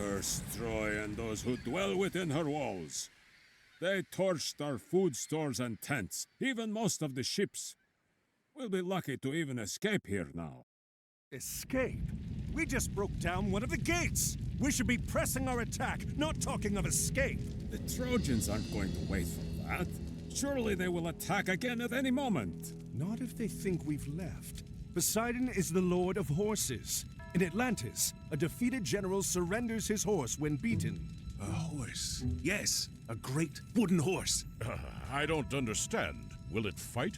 Curse Troy and those who dwell within her walls. They torched our food stores and tents, even most of the ships. We'll be lucky to even escape here now. Escape? We just broke down one of the gates! We should be pressing our attack, not talking of escape! The Trojans aren't going to wait for that. Surely they will attack again at any moment. Not if they think we've left. Poseidon is the lord of horses. In Atlantis, a defeated general surrenders his horse when beaten. A horse? Yes, a great wooden horse. I don't understand. Will it fight?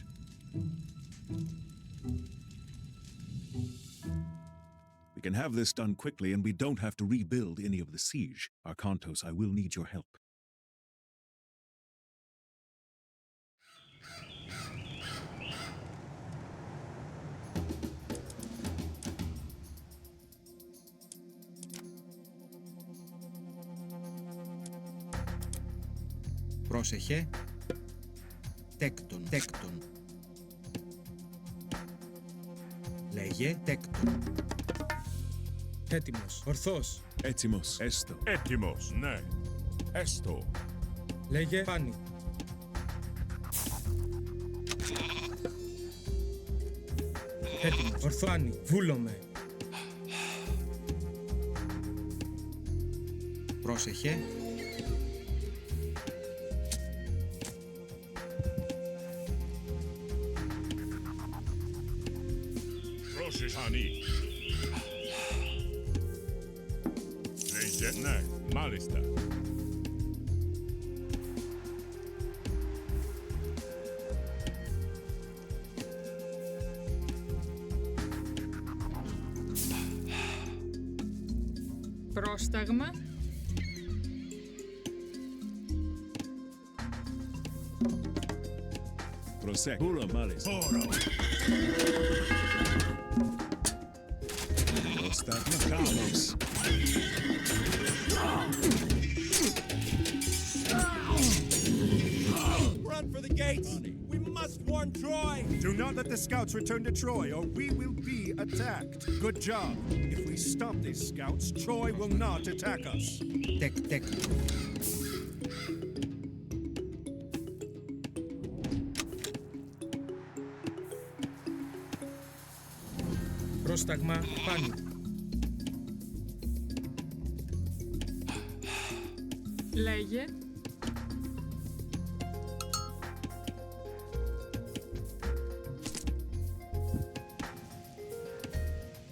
We can have this done quickly, and we don't have to rebuild any of the siege. Arkantos, I will need your help. Πρόσεχε. Τέκτον. Λέγε τέκτον. Έτοιμος. Ορθός. Έτοιμος. Έστω. Έτοιμος, ναι. Έστω. Λέγε πάνι. Έτοιμος. Ορθό. Πάνι. Βούλομαι. Πρόσεχε. Πρόσεχε. Ναι, μάλιστα. Πρόσταγμα. Προσέξτε. Πούρο, μάλιστα. Πόρο. Πρόσταγμα. Κάμος. Run for the gates! We must warn Troy! Do not let the scouts return to Troy, or we will be attacked. Good job. If we stop these scouts, Troy will not attack us. Τέκτον. Πρόσταγμα. Πάνι. Λέγε.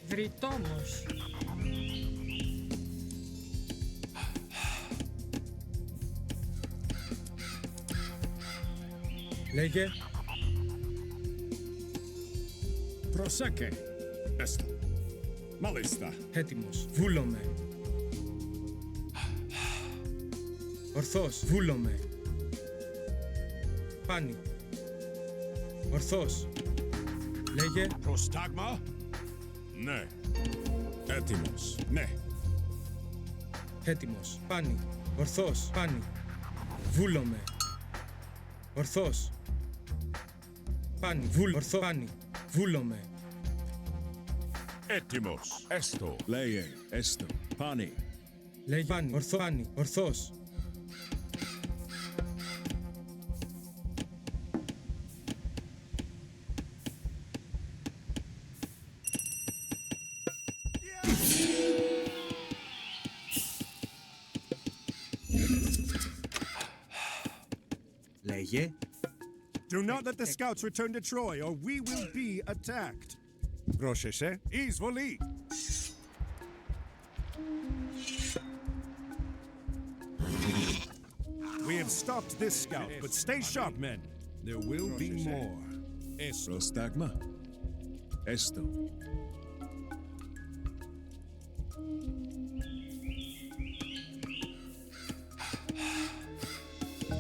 Ρητόμος. Λέγε. Προσέκε. Έστω. Μάλιστα. Έτοιμος. Βούλομαι. Ορθός. Βούλομαι. Πάνι. Ορθός. Λέγε. Πρόσταγμα. Ναι. Έτοιμος. Ναι. Έτοιμος. Πάνι. Ορθός. Πάνι. Βούλομαι. Ορθός. Πάνι. Ορθό. Πάνι. Βούλομαι. Έτοιμος. Έστω. Λέγε. Έστω. Πάνι. Λέγε. Πάνι. Ορθό. Πάνι. Ορθός. Λέγε. Do not let the scouts return to Troy, or we will be attacked. Πρόσεχε. Εισβολή. We have stopped this scout, but stay sharp, men. There will be more. Πρόσταγμα. Έστω.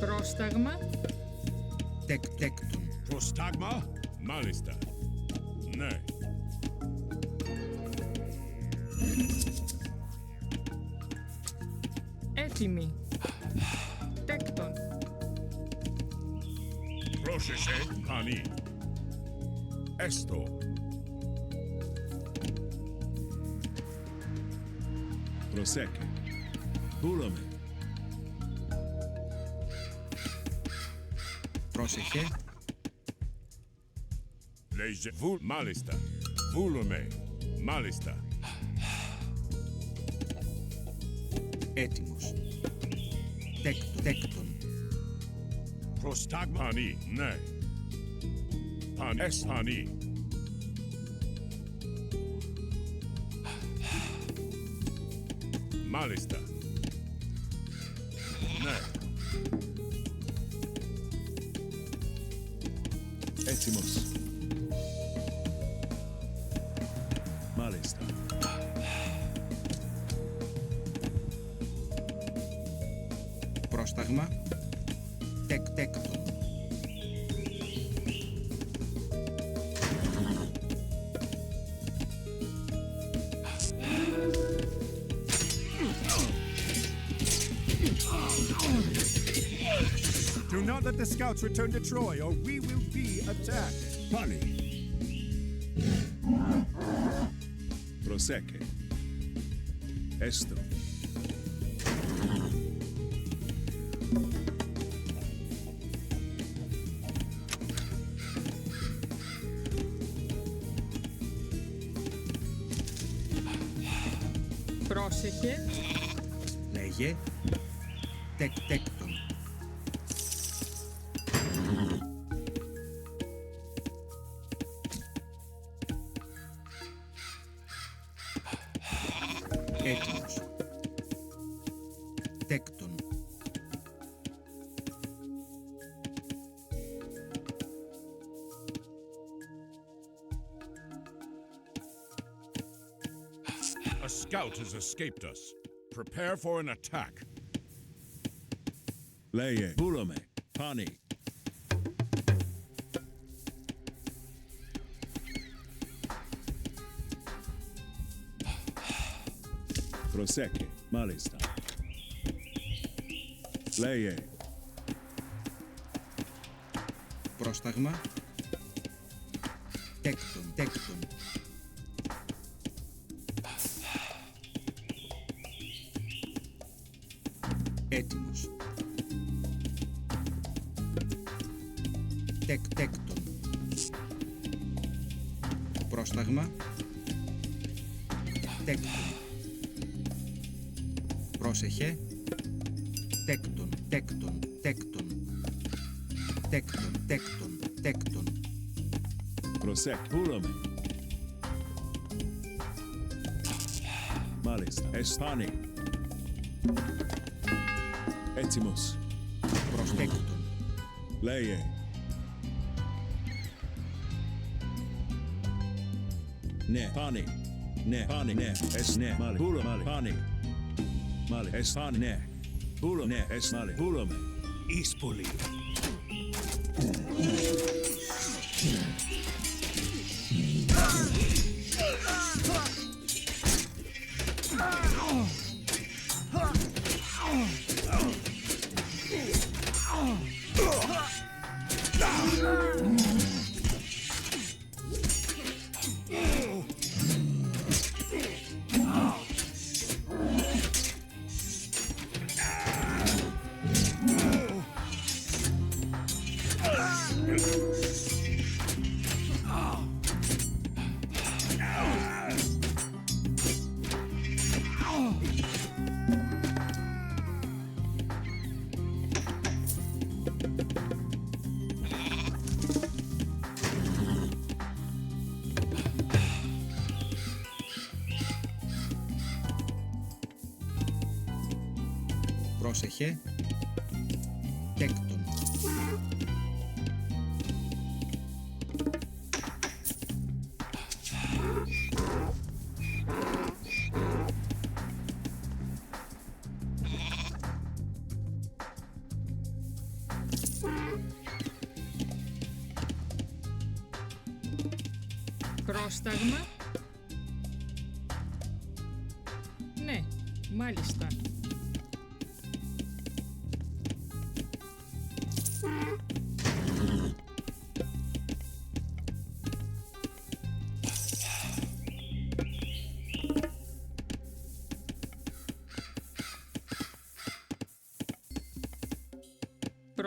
Πρόσταγμα. Τέκτον. Πρόσταγμα. Μάλιστα. Ναι. Έτοιμη. Τέκτον. Πρόσεχε. Πάνι. Έστω. Προσέκε. Βούλομαι. Πρόσεχε. Λέγε βουλ. Μάλιστα. Βούλομαι. Μάλιστα. Έτοιμος. Τέκτον. Prostagma. Πανί. Ναι. Πανές πανί. Μάλιστα. Ναι. Έτοιμος. Μάλιστα. Πρόσταγμα. Τέκτον. Do not let the scouts return to Troy, or we will be attacked. Pani. Προσέκε. Έστω. Πρόσεχε. Λέγε. Τέκτον. Έτοιμος. Τέκτον. A scout has escaped us. Prepare for an attack. Λέγε. Βούλομαι. Πάνι. Προσέκε. Μάλιστα. Λέγε. Πρόσταγμα. Τέκτον. Έτοιμος. Τέκτον. Πρόσταγμα. Τέκτον. Πρόσεχε. Τέκτον. Προσέκ. Βούλομαι. Μάλιστα. Εσπάνι. Έτοιμος. Προστέκτον. Λέγε. Ναι. Πάνι. Ναι. Πάνι. Ναι. Ναι. Μάλι. Βούλω. Μάλι. Πάνι. Μάλι. Εσπάνι. Ναι. Βούλω. Ναι. Μάλι. Βούλομαι. Eastpoli. Πρόσεχε. Τέκτον. Πρόσταγμα. Ναι, μάλιστα.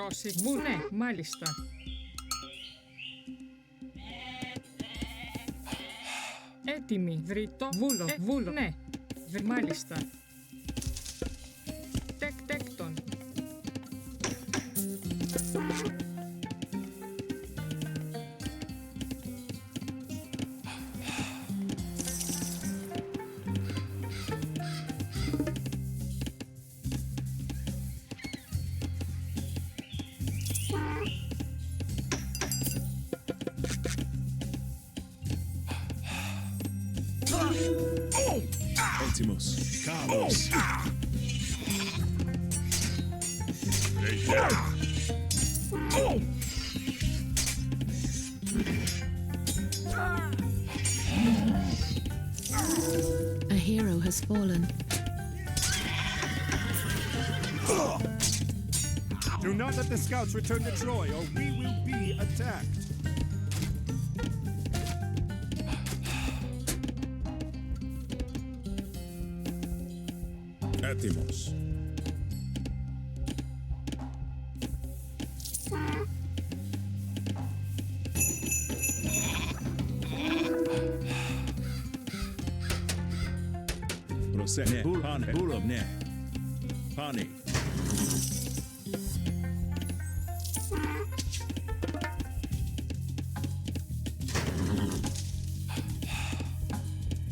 Πρόσεχε. Ναι, μάλιστα. Έτοιμη. Βρήτο. Βούλο. Ναι. Μάλιστα. Τέκτον. Έτοιμος. Καλός. A hero has fallen. Do not let the scouts return to Troy, or we will be attacked. Έτοιμος. Προσέχε. Πάνε. Πούλο. Ναι. Πάνε.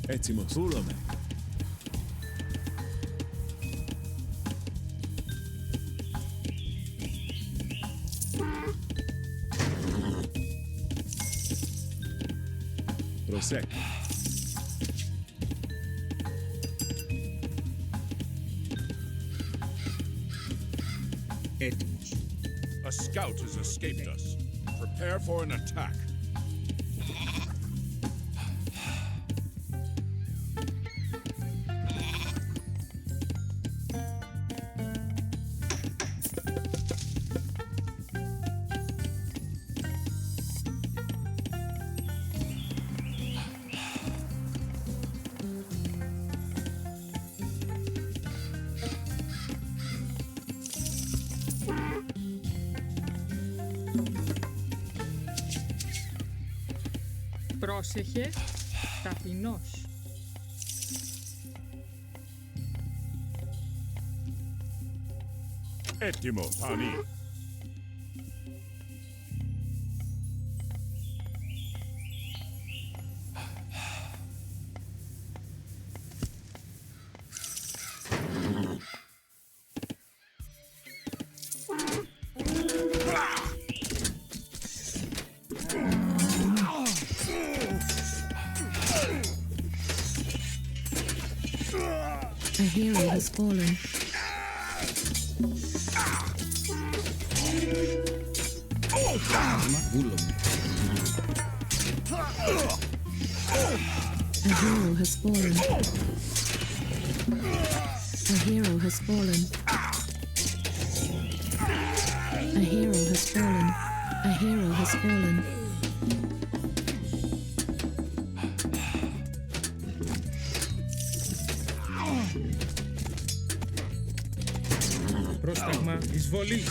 Έτοιμος. Πούλομαι. Προσέχε. Έτοιμος. A scout has escaped us. Prepare for an attack. Πρόσεχε. Ταπεινός. Έτοιμο, Τάνι. A hero has fallen. Βούλομαι. A hero has fallen. A hero has fallen. A hero has fallen. A hero has fallen. Πρόσταγμα εισβολή.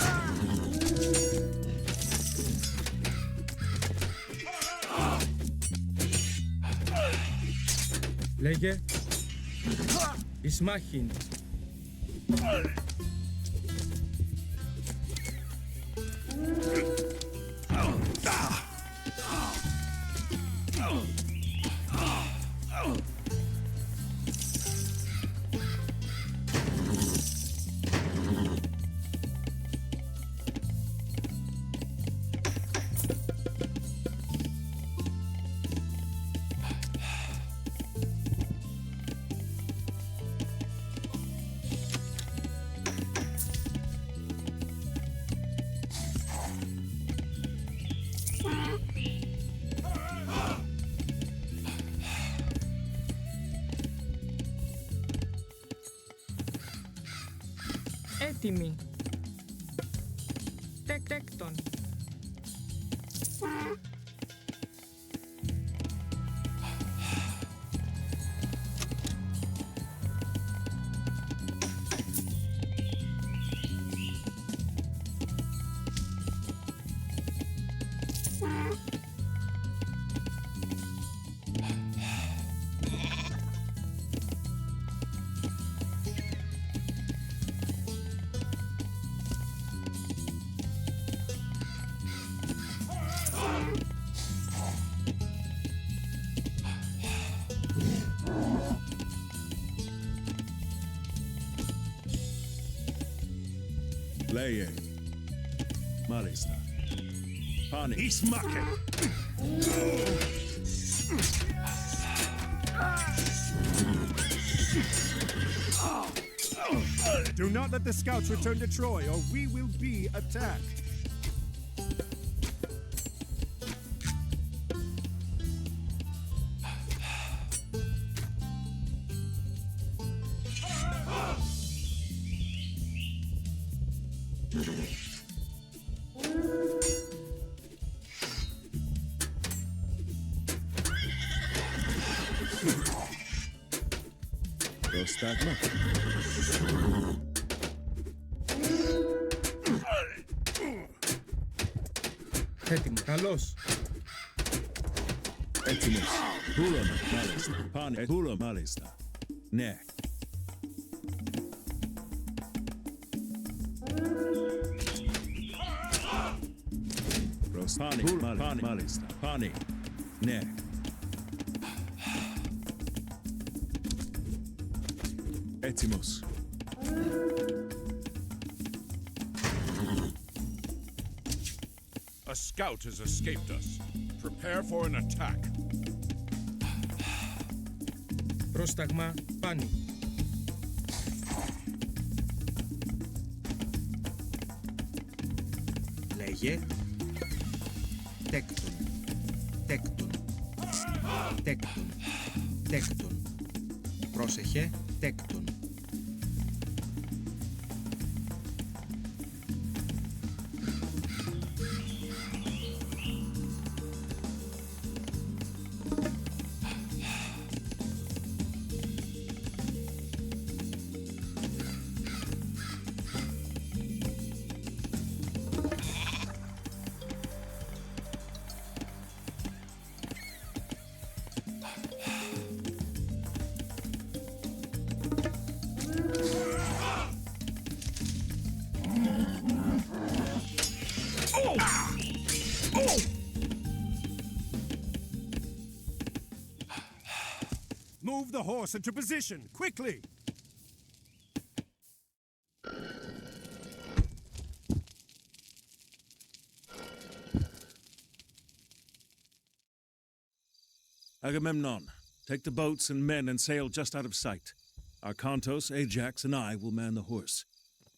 Λέγε. Ισμάχιν. Έτοιμη. Τέκτον. Leye. Malista. Pani. Ismaken! Do not let the scouts return to Troy, or we will be attacked. Prostagma. Έτοιμο. Καλώς. Έτοιμος. Πούλωμα. Μάλιστα. Πάνε. Πούλωμα. Μάλιστα. Ναι. Πάνε. Πάνε. Μάλιστα. Πάνε. Ναι. Έτοιμος. A scout has escaped us. Prepare for an attack. Πρόσταγμα. Πάνι. Λέγε. Τέκτον. Τέκτον. Τέκτον. Τέκτον. Πρόσεχε. Τέκτον. Move the horse into position, quickly! Agamemnon, take the boats and men and sail just out of sight. Arkantos, Ajax, and I will man the horse.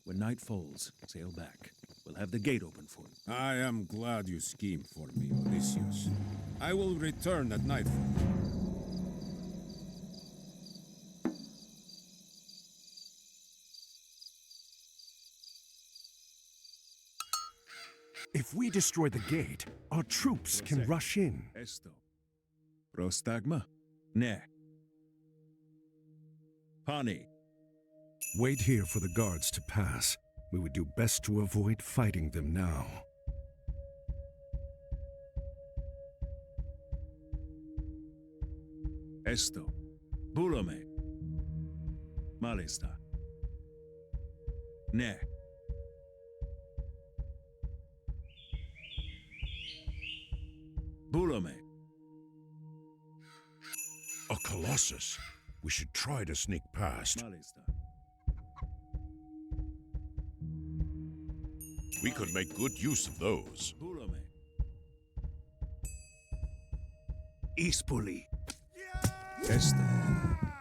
When night falls, sail back. We'll have the gate open for you. I am glad you schemed for me, Odysseus. I will return at nightfall. If we destroy the gate, our troops can rush in. Esto. Prostagma. Ne. Pani. Wait here for the guards to pass. We would do best to avoid fighting them now. Esto. Bulome. Malista. Ne. Bulome. A colossus. We should try to sneak past. Malista. We could make good use of those. Bulome. Ispoli. Esto.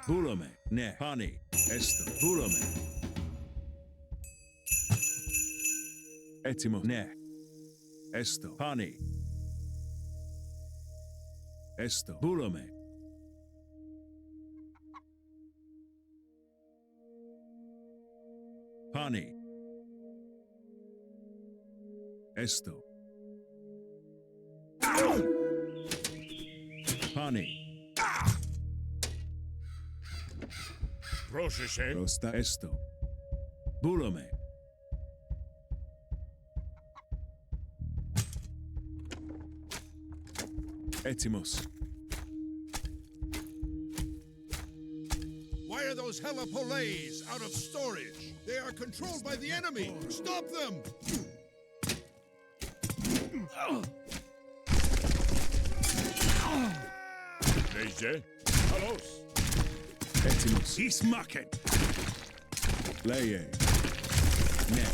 Bulome. Ne. Pani. Esto. Bulome. Etimo. Ne. Esto. Pani. Esto. Bulome. Pani. Esto. Pani. Prosheshe. Prosta. Esto. Bulome. Etimos. Why are those helipoles out of storage? They are controlled by the enemy. Stop them! Leje. Halos. Etimos. Ismaken! Leye. Ne.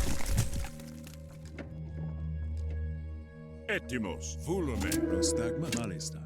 Etimos, Vulome. Prostagma malista.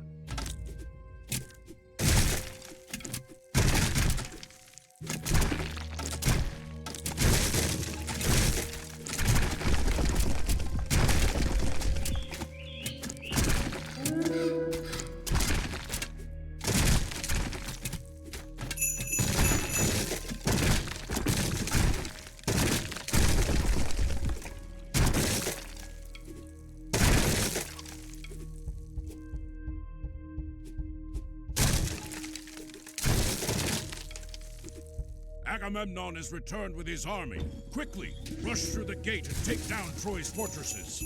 Agamemnon is returned with his army. Quickly, rush through the gate and take down Troy's fortresses.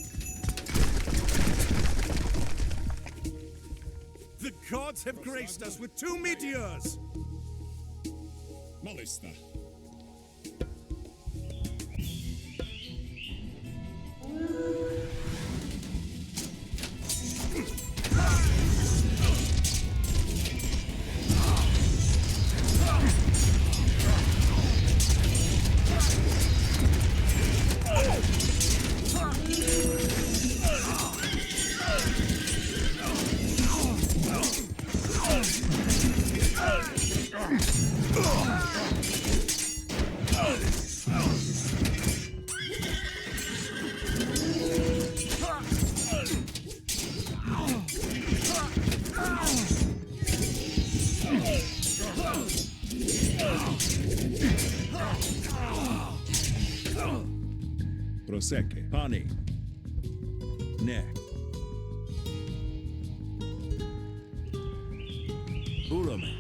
The gods have graced us with 2 meteors! Malista. Prosecche. Pani. Ne. Bulame.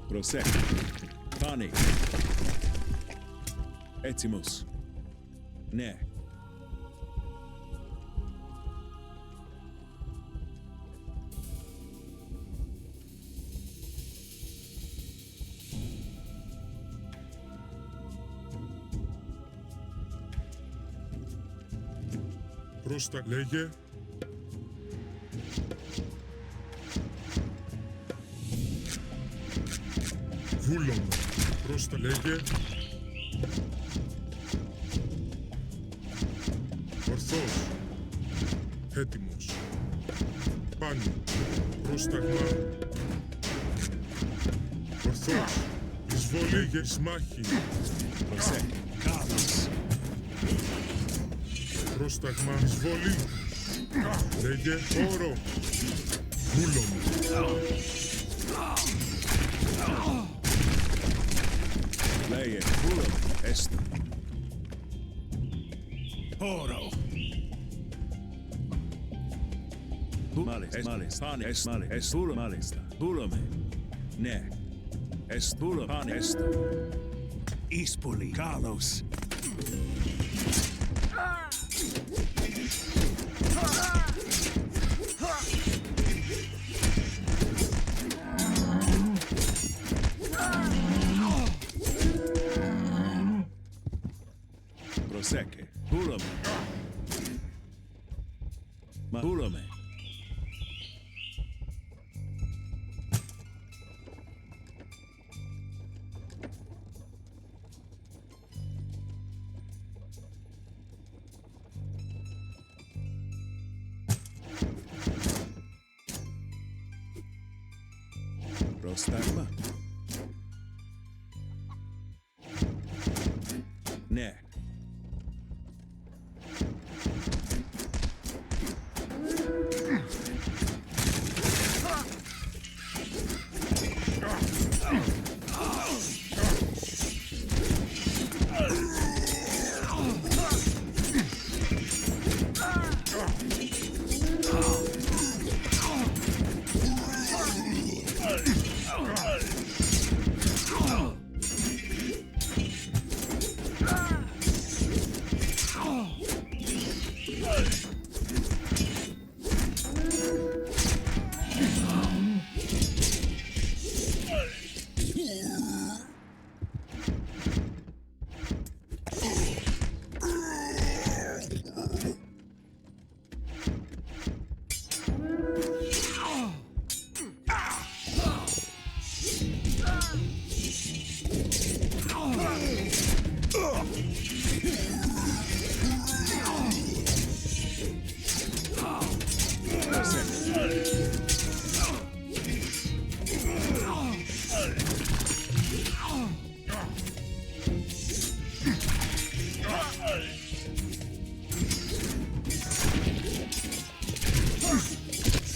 Prosecco. Pani. Etimos. Ne. Πρόστα λέγε. Βούλωμα. Πρόστα λέγε. Ορθός. Έτοιμος. Πάνω. Πρόσταγμα. Ορθός. Εισβολή για εισμάχη. Prosecco. Carlos. Πρόσταγμα. Εισβολή. Λέγε. Όρο. Βούλωμα. Λέγε. Bulame. Esto. Oro. Malis, malis, pani, est, malis, est, bulame, malista, bulame, ne, est, bulame, pani, esto, Ispoli, Carlos. Proseke. Hurame. Mahurame. Prostagma. Ne.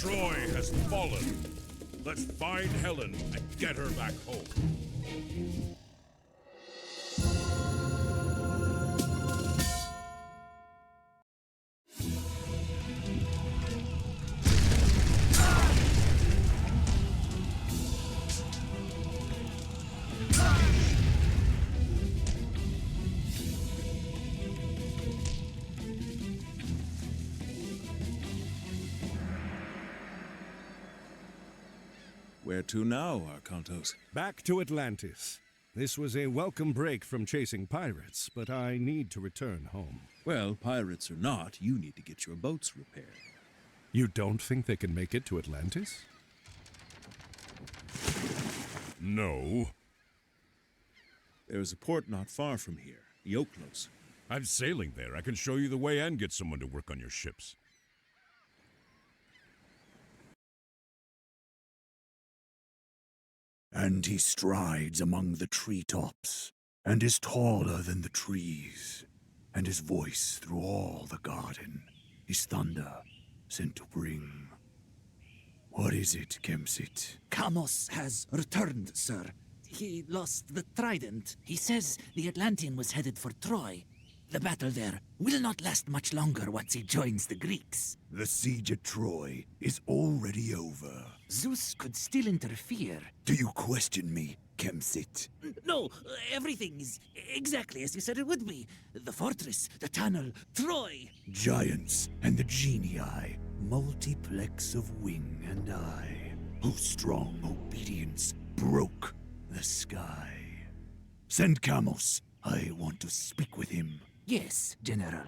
Troy has fallen. Let's find Helen and get her back home. Where to now, Arkantos? Back to Atlantis. This was a welcome break from chasing pirates, but I need to return home. Well, pirates or not, you need to get your boats repaired. You don't think they can make it to Atlantis? No. There's a port not far from here, Ioklos. I'm sailing there. I can show you the way and get someone to work on your ships. And he strides among the treetops, and is taller than the trees, and his voice through all the garden is thunder sent to bring. What is it, Kemsit? Kamos has returned, sir. He lost the trident. He says the Atlantean was headed for Troy. The battle there will not last much longer once he joins the Greeks. The siege at Troy is already over. Zeus could still interfere. Do you question me, Kemsit? No, everything is exactly as you said it would be. The fortress, the tunnel, Troy. Giants and the genii, multiplex of wing and eye, whose strong obedience broke the sky. Send Kamos. I want to speak with him. Yes, General.